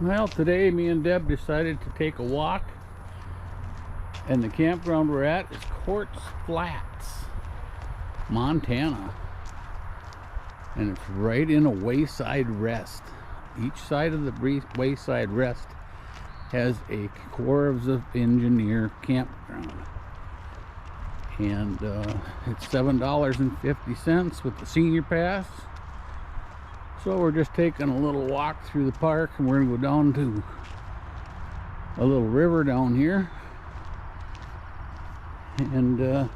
Well, today me and Deb decided to take a walk, and the campground we're at is Quartz Flats, Montana, and it's right in a wayside rest. Each side of the wayside rest has a Corps of Engineer campground, and it's $7.50 with the senior pass. So we're just taking a little walk through the park, and we're gonna go down to a little river down here and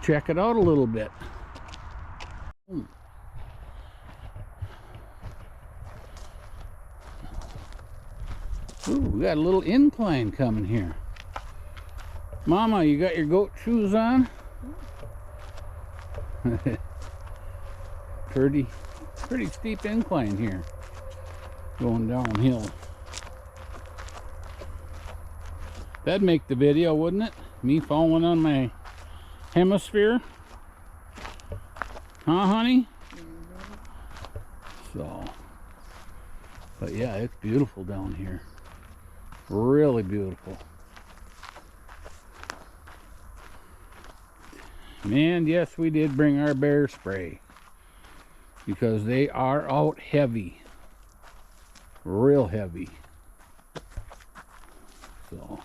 check it out a little bit. Ooh, we got a little incline coming here. Mama, you got your goat shoes on? Pretty steep incline here, going downhill. That'd make the video, wouldn't it? Me falling on my hemisphere. Huh, honey? So, but yeah, it's beautiful down here. Really beautiful. And yes, we did bring our bear spray, because they are out heavy, real heavy. So,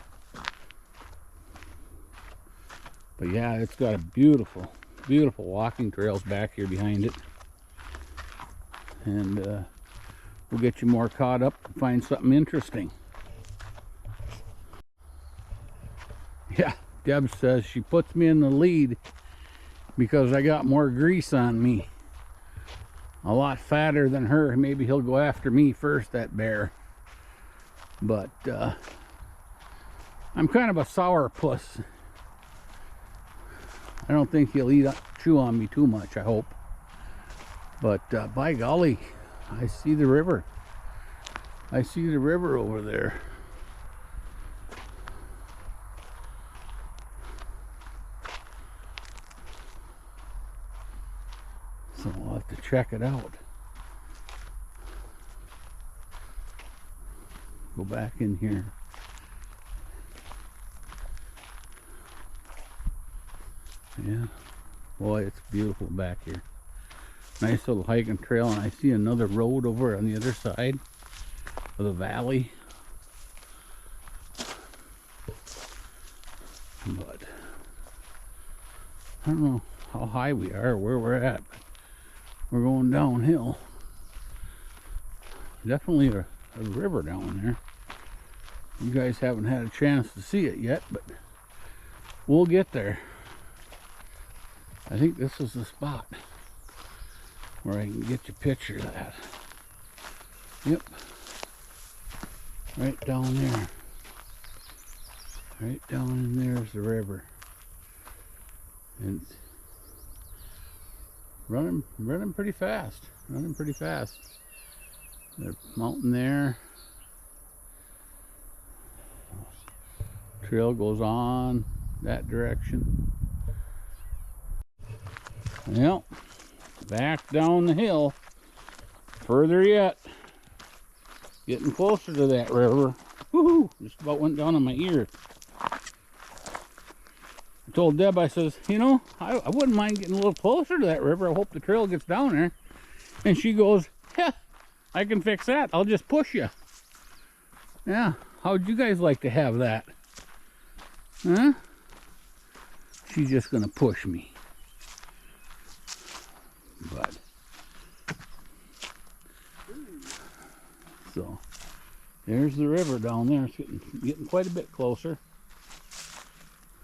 but yeah, it's got a beautiful walking trails back here behind it, and we'll get you more caught up and find something interesting. Yeah, Deb says she puts me in the lead because I got more grease on me. A lot fatter than her. Maybe he'll go after me first, that bear. But I'm kind of a sourpuss. I don't think he'll chew on me too much, I hope. But by golly, I see the river. I see the river over there. So we'll have to check it out. Go back in here. Yeah, boy, it's beautiful back here. Nice little hiking trail, and I see another road over on the other side of the valley. But I don't know how high we are, where we're at. We're going downhill. Definitely a river down there. You guys haven't had a chance to see it yet, but we'll get there. I think this is the spot where I can get you a picture of that. Yep. Right down there. Right down in there is the river. And it's running pretty fast. Running pretty fast. There's a mountain there. Trail goes on that direction. Well, back down the hill. Further yet. Getting closer to that river. Woohoo! Just about went down on my ear. I told Deb, I says, you know, I wouldn't mind getting a little closer to that river. I hope the trail gets down there. And she goes, yeah, I can fix that. I'll just push you. Yeah, how'd you guys like to have that? Huh? She's just gonna push me. But so there's the river down there. It's getting quite a bit closer.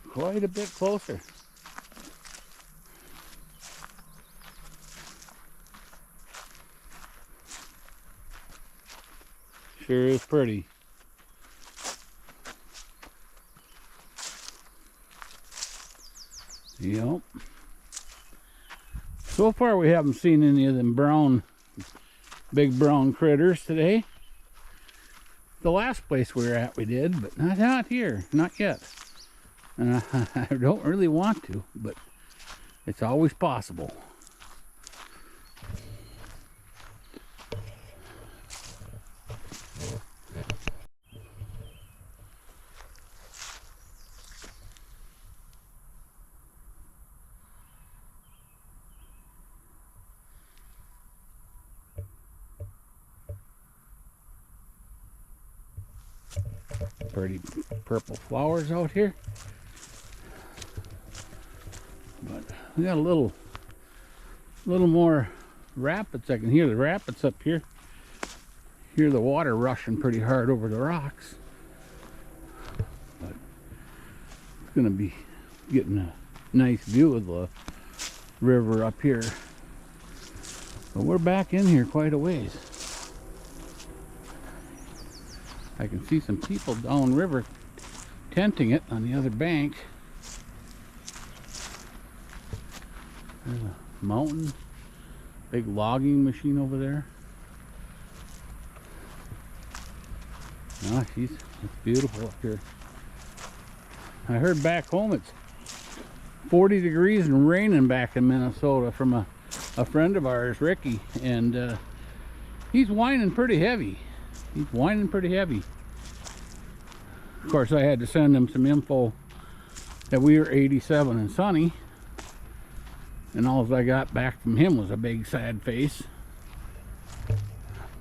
Quite a bit closer. Sure is pretty. Yep. So far we haven't seen any of them big brown critters today. The last place we were at we did, but not here, not yet. And I don't really want to, but it's always possible. pretty purple flowers out here. But we got a little more rapids. I can hear the rapids up here. Hear the water rushing pretty hard over the rocks. But it's gonna be getting a nice view of the river up here. But we're back in here quite a ways. I can see some people downriver tenting it on the other bank. There's a mountain, big logging machine over there. Ah, it's beautiful up here. I heard back home it's 40 degrees and raining back in Minnesota from a friend of ours, Ricky, and he's whining pretty heavy. He's whining pretty heavy. Of course, I had to send him some info that we were 87 and sunny, and all I got back from him was a big sad face.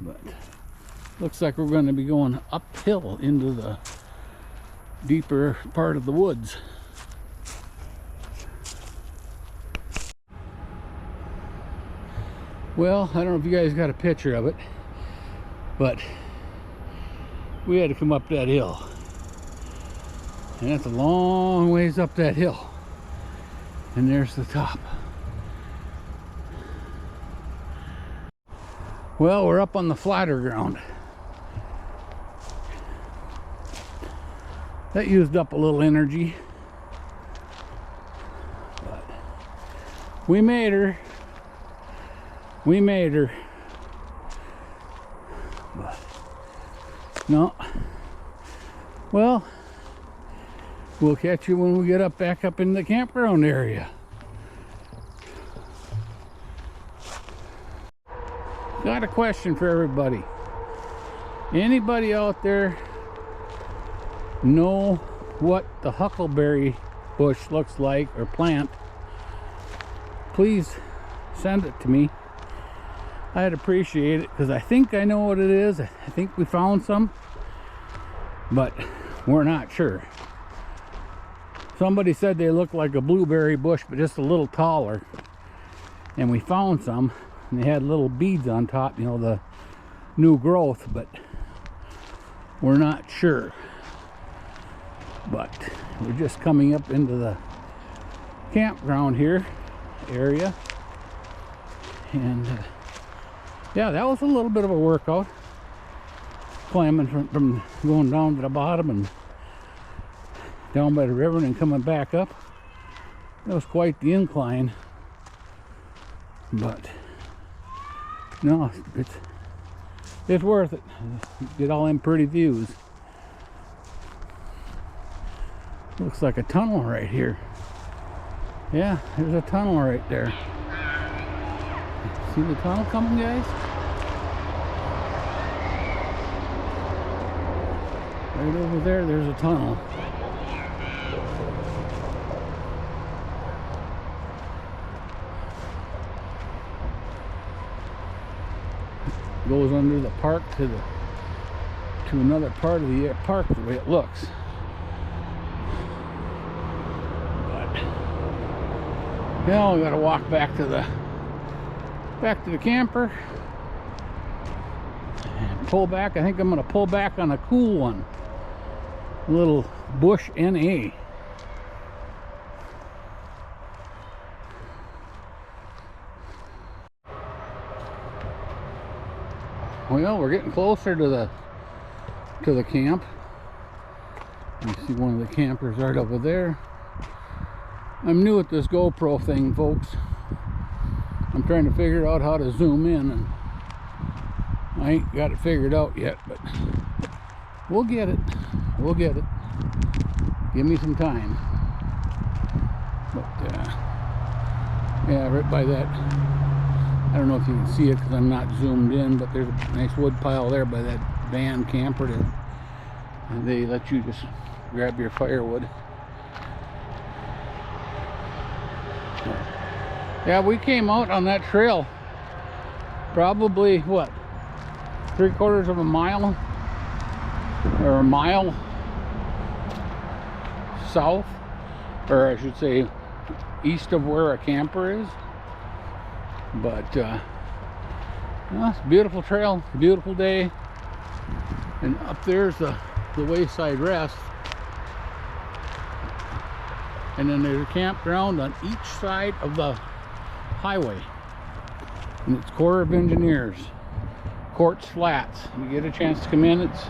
But looks like we're going to be going uphill into the deeper part of the woods. Well, I don't know if you guys got a picture of it, but we had to come up that hill, and that's a long ways up that hill, and there's the top. Well, we're up on the flatter ground. That used up a little energy, but we made her. We made her. But no. Well, we'll catch you when we get back up in the campground area. Got a question for everybody. Anybody out there know what the huckleberry bush looks like, or plant? Please send it to me. I'd appreciate it, because I think I know what it is. I think we found some, but we're not sure. Somebody said they look like a blueberry bush, but just a little taller. And we found some, and they had little beads on top, you know, the new growth, but we're not sure. But we're just coming up into the campground here area, and yeah, that was a little bit of a workout, climbing from going down to the bottom and down by the river and then coming back up. That was quite the incline, but no, it's worth it. Get all them pretty views. Looks like a tunnel right here. Yeah, there's a tunnel right there. See the tunnel coming, guys? Right over there, there's a tunnel. Goes under the park to another part of the park, the way it looks. But now we gotta walk back to the camper and pull back. I think I'm gonna pull back on a cool one, a little Bush NA. Well, we're getting closer to the camp. You see one of the campers right over there. I'm new at this GoPro thing, folks. I'm trying to figure out how to zoom in, and I ain't got it figured out yet, but we'll get it. We'll get it. Give me some time. But yeah, right by that, I don't know if you can see it because I'm not zoomed in, but there's a nice wood pile there by that van camper, and they let you just grab your firewood. Yeah, we came out on that trail probably, what, 3/4 of a mile or a mile south, or I should say east of where our camper is. But well, it's a beautiful trail, beautiful day. And up there's the wayside rest. And then there's a campground on each side of the highway. And it's Corps of Engineers, Quartz Flats. You get a chance to come in, it's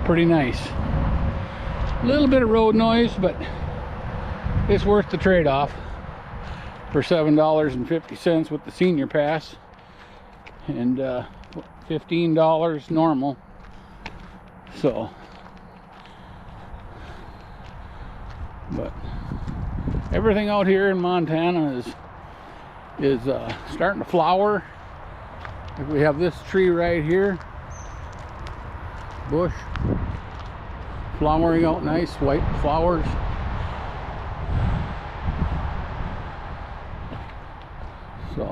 pretty nice. A little bit of road noise, but it's worth the trade-off for $7.50 with the senior pass and $15 normal. So, but everything out here in Montana is starting to flower. Like we have this tree right here, bush, flowering out nice, white flowers. So,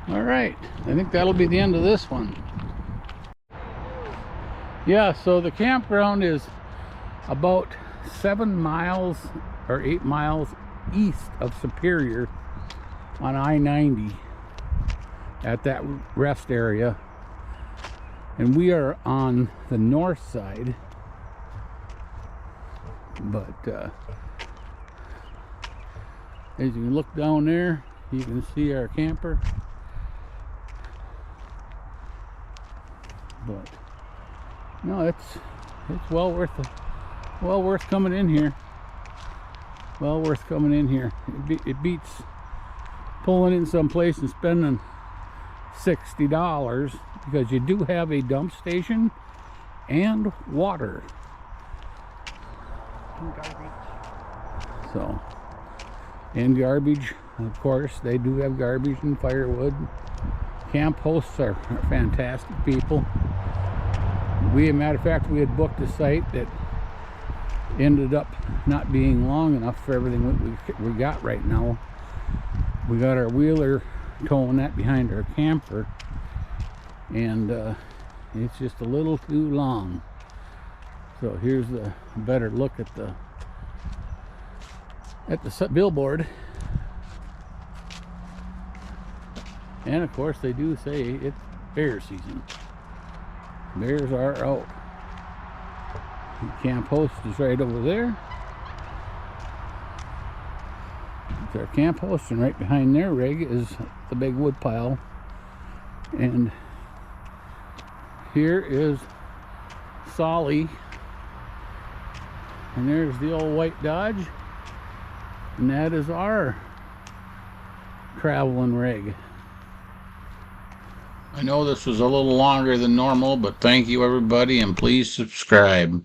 all right, I think that'll be the end of this one. Yeah, so the campground is about 7 miles or 8 miles east of Superior on I-90 at that rest area, and we are on the north side. But as you can look down there, you can see our camper. But no, it's well worth coming in here. Well worth coming in here. It beats pulling in someplace and spending $60, because you do have a dump station and water. And garbage. So, and garbage, of course. They do have garbage and firewood. Camp hosts are fantastic people. Matter of fact, we had booked a site that ended up not being long enough for everything we got right now. We got our wheeler towing that behind our camper, and it's just a little too long. So here's the better look at the billboard. And of course they do say it's bear season. Bears are out. The camp host is right over there. It's our camp host, and right behind their rig is the big wood pile. And here is Solly. And there's the old white Dodge. And that is our traveling rig. I know this was a little longer than normal, but thank you everybody, and please subscribe.